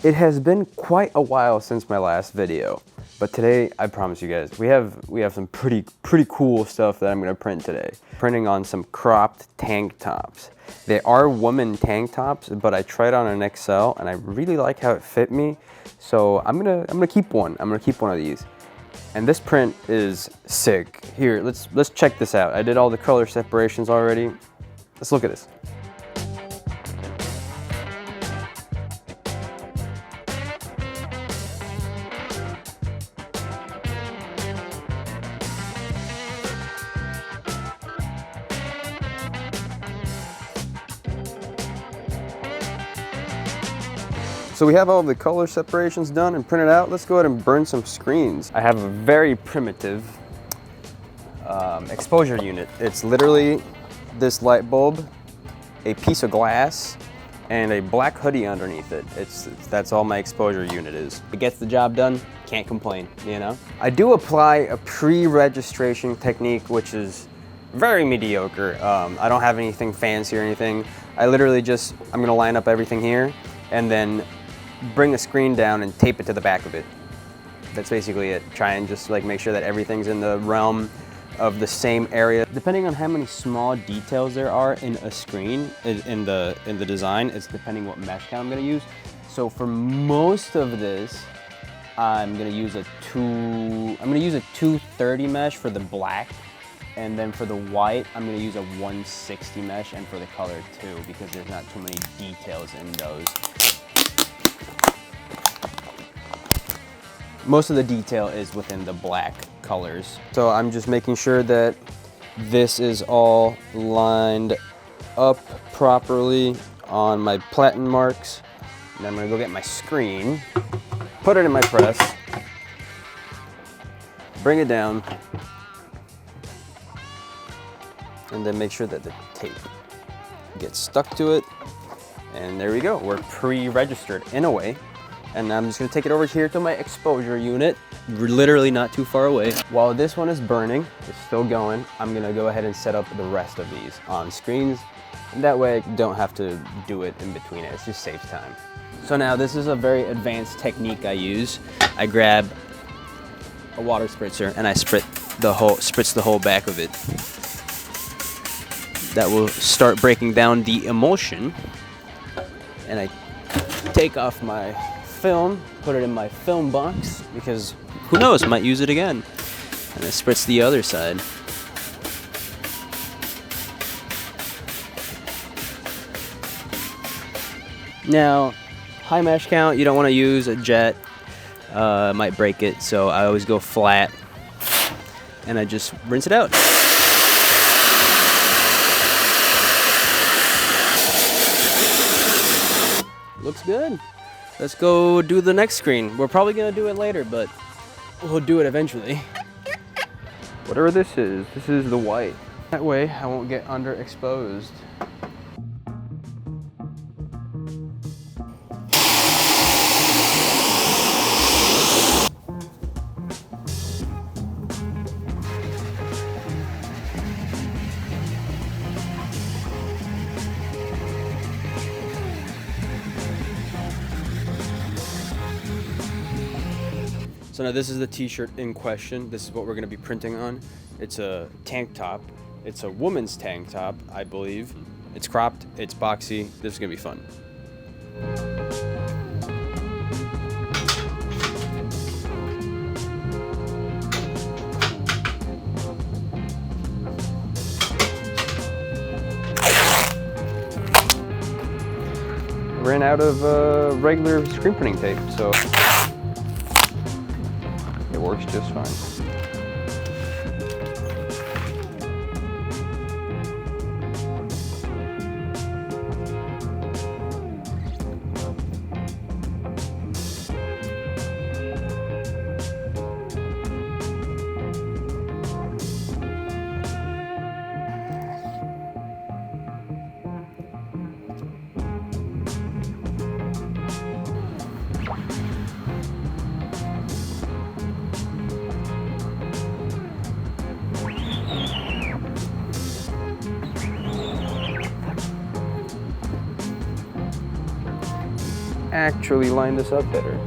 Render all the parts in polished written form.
It has been quite a while since my last video, but today I promise you guys we have some pretty cool stuff that I'm gonna print today. Printing on some cropped tank tops. They are woman tank tops, but I tried on an XL and I really like how it fit me, so I'm gonna keep one. I'm gonna keep one of these. And this print is sick. Here, let's check this out. I did all the color separations already. Let's look at this. So we have all the color separations done and printed out. Let's go ahead and burn some screens. I have a very primitive exposure unit. It's literally this light bulb, a piece of glass, and a black hoodie underneath it. That's all my exposure unit is. It gets the job done, can't complain, you know? I do apply a pre-registration technique, which is very mediocre. I don't have anything fancy or anything. I literally I'm gonna line up everything here and then bring the screen down and tape it to the back of it. That's basically it. Try and just like make sure that everything's in the realm of the same area. Depending on how many small details there are in a screen, in the design, it's depending what mesh count I'm gonna use. So for most of this, I'm gonna use a 230 mesh for the black, and then for the white, I'm gonna use a 160 mesh, and for the color too, because there's not too many details in those. Most of the detail is within the black colors. So I'm just making sure that this is all lined up properly on my platen marks. And I'm gonna go get my screen, put it in my press, bring it down, and then make sure that the tape gets stuck to it. And there we go, we're pre-registered in a way. And I'm just gonna take it over here to my exposure unit. We're literally not too far away. While this one is burning, it's still going, I'm gonna go ahead and set up the rest of these on screens. And that way I don't have to do it in between it, it just saves time. So now this is a very advanced technique I use. I grab a water spritzer and I spritz the whole back of it. That will start breaking down the emulsion. And I take off my film, put it in my film box, because who knows, might use it again. And I spritz the other side. Now, high mesh count, you don't want to use a jet, it might break it, so I always go flat, and I just rinse it out. Looks good. Let's go do the next screen. We're probably gonna do it later, but we'll do it eventually. Whatever this is the white. That way I won't get underexposed. So now this is the t-shirt in question. This is what we're gonna be printing on. It's a tank top. It's a woman's tank top, I believe. It's cropped, it's boxy. This is gonna be fun. Ran out of regular screen printing tape, so it works just fine. actually line this up better.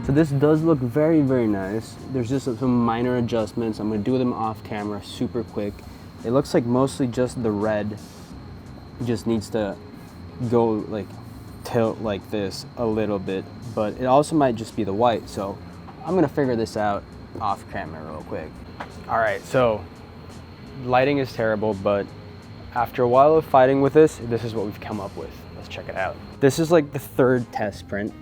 So this does look very, very nice. There's just some minor adjustments. I'm gonna do them off camera super quick. It looks like mostly just the red just needs to go like tilt like this a little bit, but it also might just be the white. So I'm gonna figure this out off camera real quick. All right, so lighting is terrible, but after a while of fighting with this is what we've come up with. Let's check it out. This is like the third test print.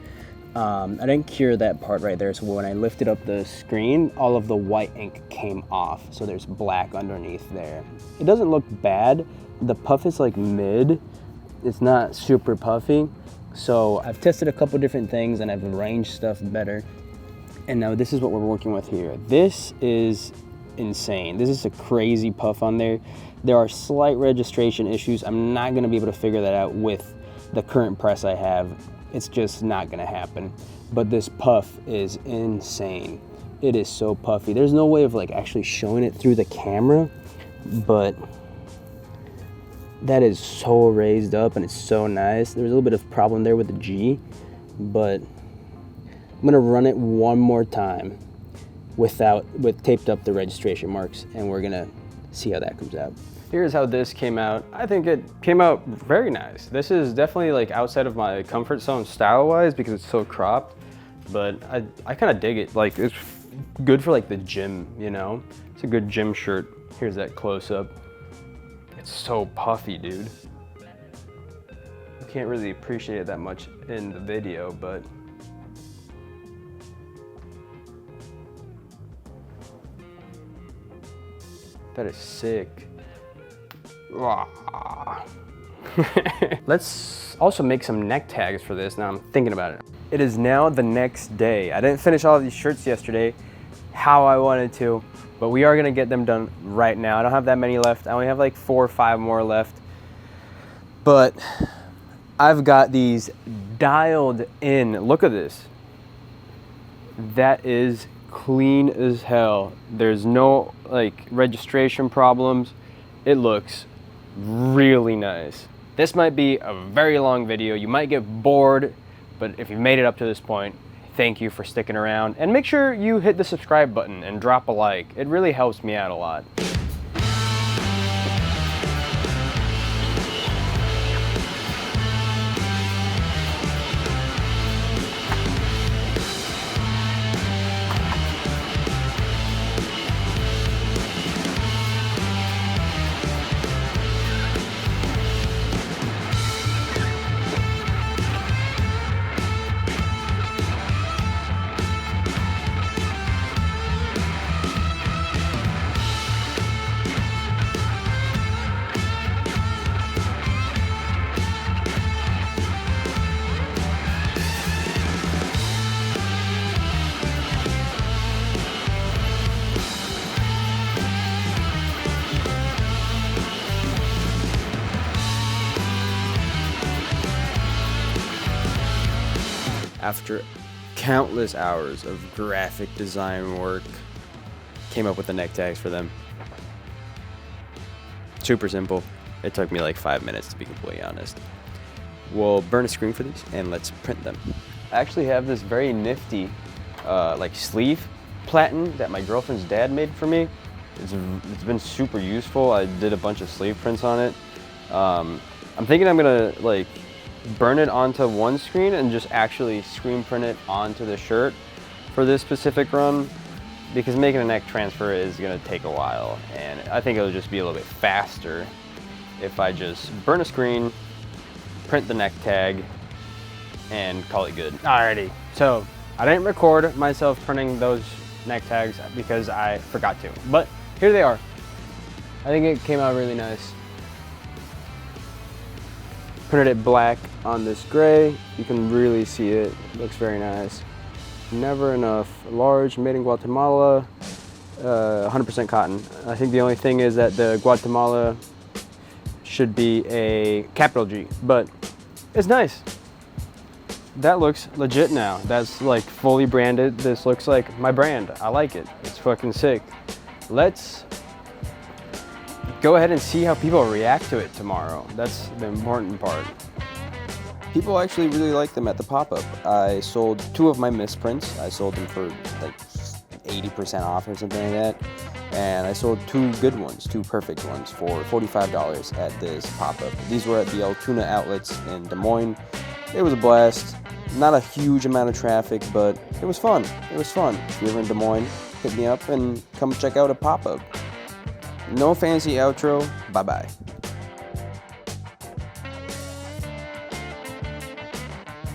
I didn't cure that part right there, so when I lifted up the screen, all of the white ink came off, so there's black underneath there. It doesn't look bad. The puff is like mid. It's not super puffy. So I've tested a couple different things and I've arranged stuff better. And now this is what we're working with here. This is insane. This is a crazy puff on there. There are slight registration issues. I'm not gonna be able to figure that out with the current press I have. It's just not gonna happen. But this puff is insane. It is so puffy. There's no way of like actually showing it through the camera, but that is so raised up and it's so nice. There's a little bit of problem there with the G, but I'm gonna run it one more time with taped up the registration marks, and we're gonna see how that comes out. Here's how this came out. I think it came out very nice. This is definitely like outside of my comfort zone style-wise because it's so cropped, but I kind of dig it. Like it's good for like the gym, you know? It's a good gym shirt. Here's that close-up. It's so puffy, dude. You can't really appreciate it that much in the video, but that is sick. Let's also make some neck tags for this. Now I'm thinking about it. It is now the next day. I didn't finish all of these shirts yesterday how I wanted to, but we are gonna get them done right now. I don't have that many left. I only have like 4 or 5 more left, but I've got these dialed in. Look at this. That is clean as hell. There's no like registration problems. It looks really nice. This might be a very long video. You might get bored, but if you've made it up to this point, thank you for sticking around. And make sure you hit the subscribe button and drop a like. It really helps me out a lot. After countless hours of graphic design work, came up with the neck tags for them. Super simple. It took me like 5 minutes to be completely honest. We'll burn a screen for these and let's print them. I actually have this very nifty like sleeve platen that my girlfriend's dad made for me. It's been super useful. I did a bunch of sleeve prints on it. I'm thinking I'm gonna like burn it onto one screen and just actually screen print it onto the shirt for this specific run, because making a neck transfer is gonna take a while, and I think it'll just be a little bit faster if I just burn a screen, print the neck tag, and call it good. Alrighty, so I didn't record myself printing those neck tags because I forgot to, but here they are. I think it came out really nice. Printed it black on this gray. You can really see it. Looks very nice. Never Enough, large, made in Guatemala, 100% cotton. I think the only thing is that the Guatemala should be a capital G, but It's nice. That looks legit now. That's like fully branded. This looks like my brand. I like it. It's fucking sick. Let's go ahead and see how people react to it tomorrow. That's the important part. People actually really like them at the pop-up. I sold 2 of my misprints. I sold them for like 80% off or something like that. And I sold 2 good ones, 2 perfect ones for $45 at this pop-up. These were at the Altoona outlets in Des Moines. It was a blast. Not a huge amount of traffic, but it was fun. It was fun. If you're ever in Des Moines, hit me up and come check out a pop-up. No fancy outro. Bye-bye.